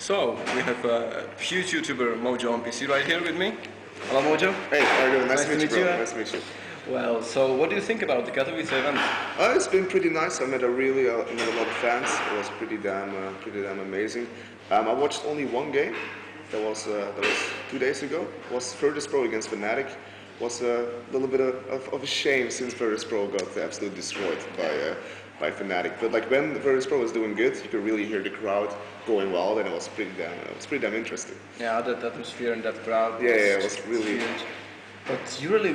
So, we have a huge YouTuber, MojoOnPC, right here with me. Hello, Mojo. Hey, how are you doing? Nice to meet you, bro. you. Nice to meet you. Well, so what do you think about the Katowicích event? It's been pretty nice. I met a lot of fans. It was pretty damn amazing. I watched only one game. That was 2 days ago. It was Virtus Pro against Fnatic. Was a little bit of a shame since Virtus Pro got absolutely destroyed by Fnatic. But like when Virtus Pro was doing good, you could really hear the crowd going wild, and it was pretty damn interesting. Yeah, that atmosphere and that crowd. Yeah, it was really huge. But you really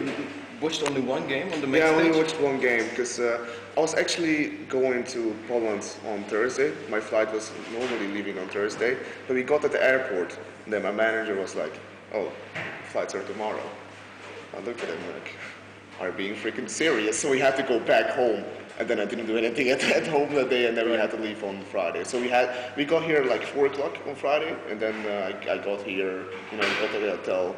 watched only one game on the main stage? Yeah, I only stage? watched one game because I was actually going to Poland on Thursday. My flight was normally leaving on Thursday, but we got at the airport, and then my manager was like, "Oh, flights are tomorrow." I looked at him like, "Are you being freaking serious?" So we had to go back home, and then I didn't do anything at home that day, and then we had to leave on Friday. So we got here like 4 o'clock on Friday, and then I got here, got to the hotel,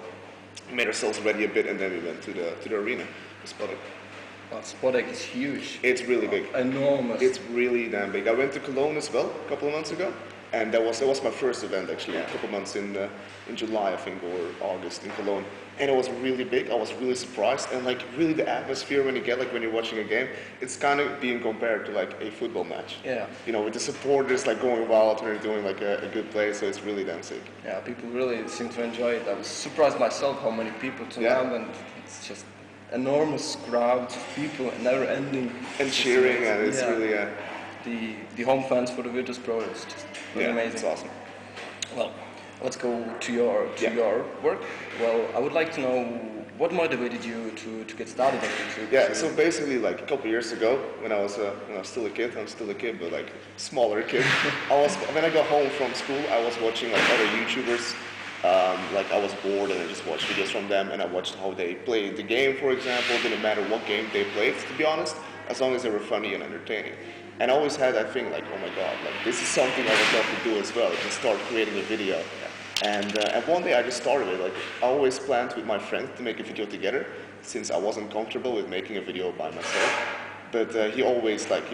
made ourselves ready a bit, and then we went to the arena, the Spodek. Well, Spodek is huge. It's really big. Enormous. It's really damn big. I went to Cologne as well a couple of months ago, and that was my first event actually, a couple of months in July I think, or August in Cologne, and it was really big. I was really surprised, and like really the atmosphere when you're watching a game, it's kind of being compared to like a football match. Yeah. With the supporters like going wild when they're doing like a good play, so it's really damn sick. Yeah, people really seem to enjoy it. I was surprised myself how many people turned out, and it's just enormous crowds of people, never ending. And cheering, and it's really the home fans for the Virtus Pro is just really amazing. It's awesome. Well, let's go to your work. Well, I would like to know what motivated you to get started on YouTube. Yeah, so basically like a couple years ago when I was still a kid, I'm still a kid, but like smaller kid. When I got home from school, I was watching like other YouTubers. Like I was bored and I just watched videos from them, and I watched how they played the game, for example. It didn't matter what game they played, to be honest, as long as they were funny and entertaining. And I always had that thing like, oh my god, like this is something I would love to do as well, just start creating a video. And one day I just started it. Like I always planned with my friend to make a video together, since I wasn't comfortable with making a video by myself. But he always like,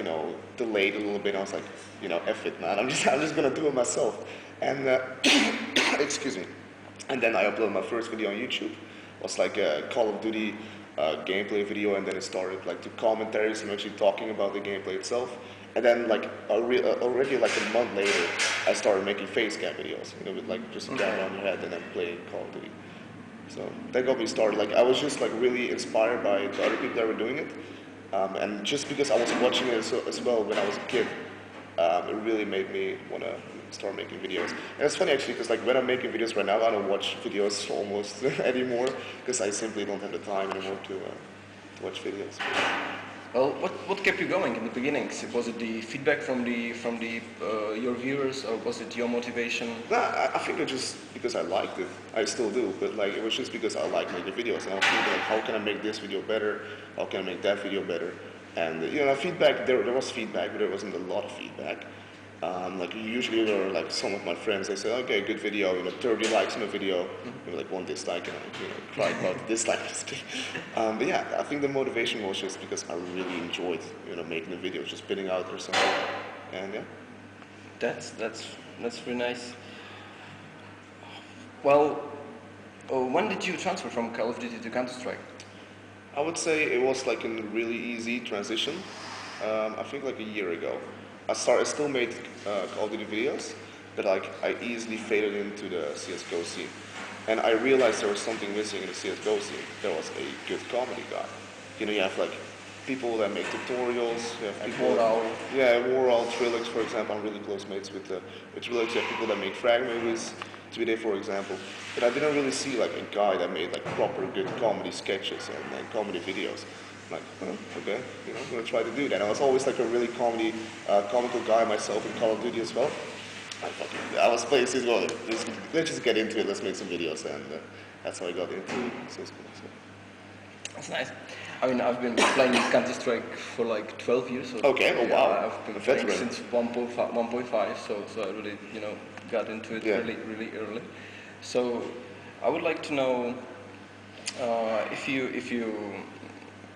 delayed a little bit. I was like, F it, man, I'm just gonna do it myself. And excuse me. And then I uploaded my first video on YouTube. It was like a Call of Duty gameplay video, and then it started like to commentaries and actually talking about the gameplay itself. And then like already like a month later, I started making face cam videos, with like just a camera on your head and then playing Call of Duty. So that got me started. Like I was just like really inspired by the other people that were doing it, and just because I was watching it as well when I was a kid, it really made me want to start making videos. And it's funny actually, because like when I'm making videos right now, I don't watch videos almost anymore, because I simply don't have the time anymore to watch videos. Well, what kept you going in the beginnings? Was it the feedback from your viewers, or was it your motivation? Nah, I think it just because I liked it. I still do, but like it was just because I like making videos, and I was thinking like, how can I make this video better? How can I make that video better? And feedback. There was feedback, but there wasn't a lot of feedback. Like usually there were like some of my friends, they say, okay, good video, 30 likes on a video, like 1 dislike, and I cry about the dislike. But yeah, I think the motivation was just because I really enjoyed, making the videos, just spitting out or something. And yeah. That's really nice. Well, when did you transfer from Call of Duty to Counter-Strike? I would say it was like a really easy transition. I think like a year ago. I still made Call of Duty videos, but like I easily faded into the CSGO scene. And I realized there was something missing in the CSGO scene. There was a good comedy guy. You have like people that make tutorials, you have people... Warall, Trilix, for example. I'm really close mates with Trilix. You have people that make frag movies, today, for example. But I didn't really see like a guy that made like proper good comedy sketches and comedy videos. I'm like, okay, I'm gonna try to do that. I was always like a really comical guy myself in Call of Duty as well. I was playing CSGO, let's just get into it, let's make some videos, and that's how I got into CSGO. So. That's nice. I mean, I've been playing Counter-Strike for like 12 years. So okay, oh wow. I've been playing since 1.5, so I really, got into it really early. So I would like to know if you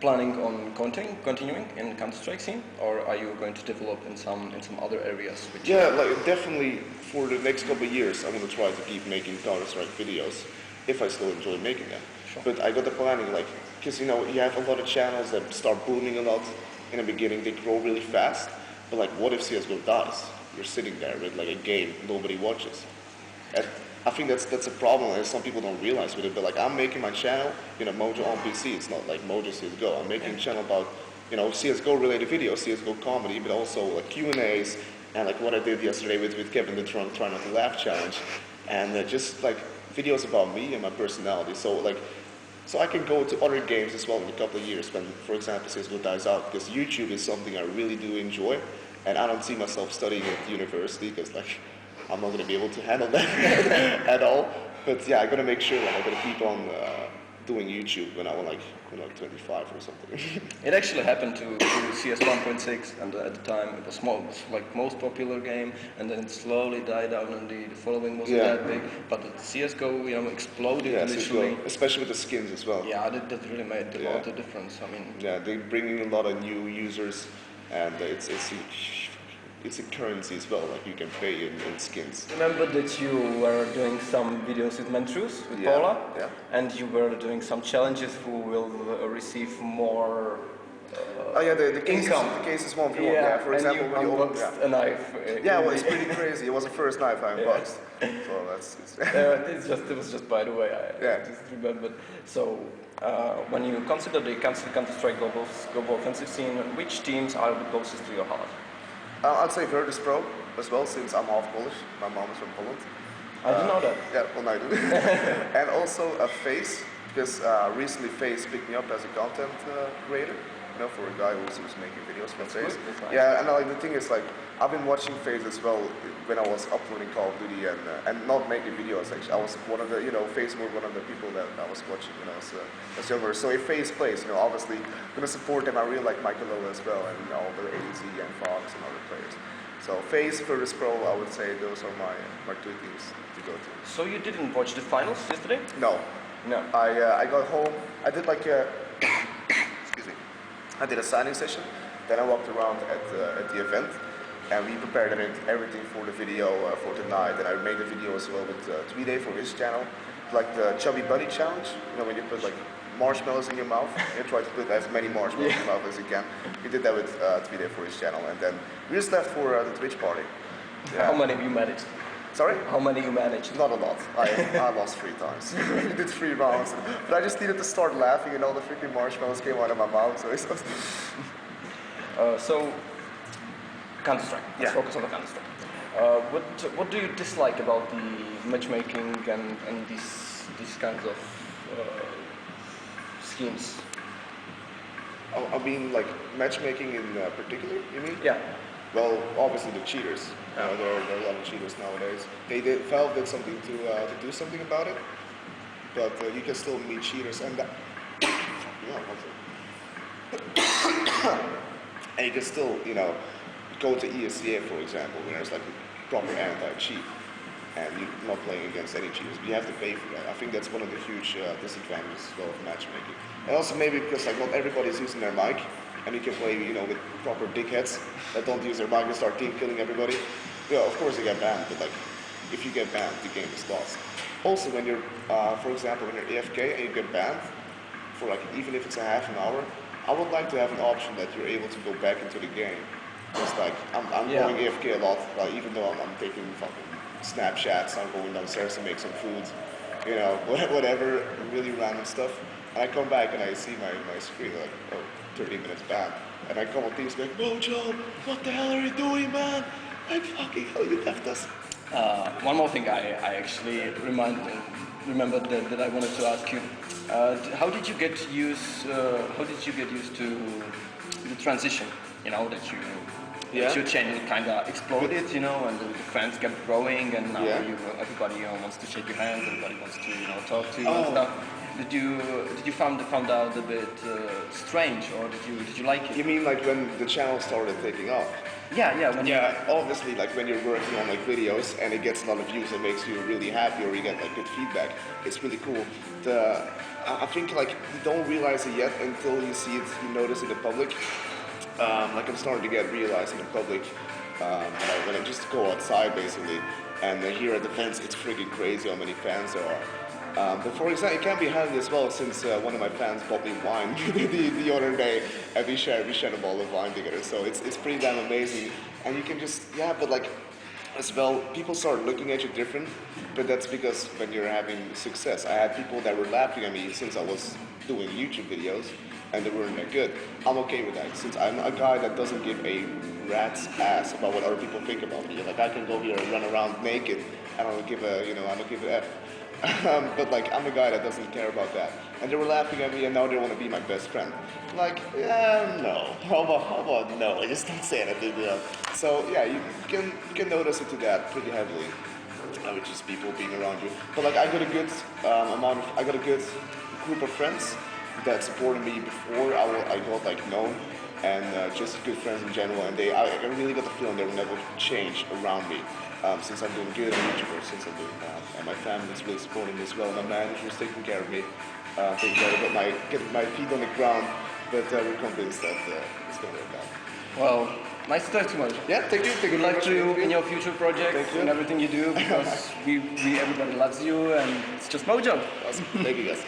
planning on continuing in Counter-Strike scene, or are you going to develop in some other areas? Yeah, like definitely for the next couple of years, I'm gonna try to keep making Counter-Strike videos if I still enjoy making them. Sure. But I got the planning, like, because you have a lot of channels that start booming a lot in the beginning. They grow really fast, but like, what if CS:GO dies? You're sitting there with like a game nobody watches. And I think that's a problem, and some people don't realize with it. But like, I'm making my channel, MojoOnPC. It's not like Mojo CS:GO. I'm making a channel about, CS:GO related videos, CS:GO comedy, but also like Q&As, and like what I did yesterday with Kevin the Try Not to Laugh challenge, and just like videos about me and my personality. So I can go to other games as well in a couple of years when, for example, CS:GO dies out, because YouTube is something I really do enjoy, and I don't see myself studying at university because like I'm not going to be able to handle that at all. But yeah, I'm going to make sure that I'm going to keep on doing YouTube when I'm like 25 or something. It actually happened to CS 1.6, and at the time it was like most popular game, and then it slowly died down, and the following wasn't that big. But the CS:GO, exploded literally. CS:GO, especially with the skins as well. Yeah, that really made a lot of difference. I mean, yeah, they bring in a lot of new users, and it's a currency as well. Like you can pay in skins. Remember that you were doing some videos with Mentrus, with Paula, and you were doing some challenges who will receive more the income. The case is 1v1. Yeah, for example, and you unboxed a knife. Well, it's pretty crazy. It was the first knife I unboxed. So it was just by the way. I just remembered. So when you consider the Counter-Strike global offensive scene, which teams are the closest to your heart? I'd say Virtus Pro as well, since I'm half Polish. My mom is from Poland. I didn't know that. Yeah, well, I do. And also FaZe, because recently FaZe picked me up as a content creator. For a guy who's making videos for FaZe. Yeah, and like the thing is, like, I've been watching FaZe as well when I was uploading Call of Duty and not making videos. Actually, I was one of the, FaZe were one of the people that I was watching when I was younger. So if FaZe plays, obviously I'm gonna support them. I really like Michael Lowe as well, and all the AZ and Fox and other players. So FaZe, Virtus Pro, I would say those are my two teams to go to. So you didn't watch the finals yesterday? No. I got home. I did like a. I did a signing session, then I walked around at the event, and we prepared everything for the video for tonight. And I made a video as well with Tweeday for his channel, like the Chubby Buddy Challenge. When you put like marshmallows in your mouth, you try to put as many marshmallows in your mouth as you can. We did that with Tweeday for his channel, and then we just left for the Twitch party. Yeah. How many you managed? Sorry? How many you managed? Not a lot. I lost 3 times. We did 3 rounds. But I just needed to start laughing and all the freaking marshmallows came out of my mouth. So Counter-Strike. Let's focus on the Counter-Strike. What do you dislike about the matchmaking and these kinds of schemes? I mean, like matchmaking in particular, you mean? Yeah. Well, obviously the cheaters. There are a lot of cheaters nowadays. Valve did something to do something about it, but you can still meet cheaters, and and you can still, go to ESCA, for example, when there's like a proper anti-cheat, and you're not playing against any cheaters. But you have to pay for that. I think that's one of the huge disadvantages as well of matchmaking, and also maybe because like not everybody's using their mic. And you can play, with proper dickheads that don't use their mic and start team killing everybody. Of course you get banned, but like, if you get banned, the game is lost. Also, when you're, for example, when you're AFK and you get banned for like, even if it's a half an hour, I would like to have an option that you're able to go back into the game. Just like, I'm going AFK a lot, like, even though I'm taking fucking Snapchats, I'm going downstairs to make some food, whatever, really random stuff. And I come back and I see my screen like, 30 minutes back. And I come on Teams like, Mojo, what the hell are you doing, man? Like, fucking hell, you left us. One more thing I actually remembered that I wanted to ask you. How did you get used to the transition? That your channel kind of exploded, and the fans kept growing, and now everybody wants to shake your hands, everybody wants to talk to you and stuff. Did you found out a bit strange, or did you like You it? mean like when the channel started taking off? Yeah. When Yeah, obviously, like when you're working on like videos and it gets a lot of views, it makes you really happy, or you get like good feedback. It's really cool. I think like you don't realize it yet until you see it, you notice it in public. Like I'm starting to get realized in the public when I just go outside basically, and here at the fans, it's freaking crazy how many fans there are. But for example, it can be handy as well since one of my fans bought me wine the other day, and we shared a bottle of wine together. So it's pretty damn amazing, and you can just but like as well, people start looking at you different, but that's because when you're having success. I had people that were laughing at me since I was doing YouTube videos, and they weren't that good. I'm okay with that since I'm a guy that doesn't give a rat's ass about what other people think about me. Like I can go here and run around naked, I don't give a F. But like I'm a guy that doesn't care about that. And they were laughing at me, and now they want to be my best friend. Like, no. How about no? I just don't say anything. So yeah, you can notice it to that pretty heavily, with just people being around you. But like I got a good I got a good group of friends that supported me before I got like known, and just good friends in general. And I really got the feeling they will never change around me. Since I'm doing good on YouTube, since I'm doing that, and my family's really supporting me as well. My manager's taking care of me, taking care of getting my feet on the ground. But we're convinced that it's gonna work out. Well, nice to talk to you, Mojo. Yeah, thank you. Good luck to you in your future projects Thank you. and everything you do, because we everybody loves you, and it's just Mojo. Awesome. Thank you guys.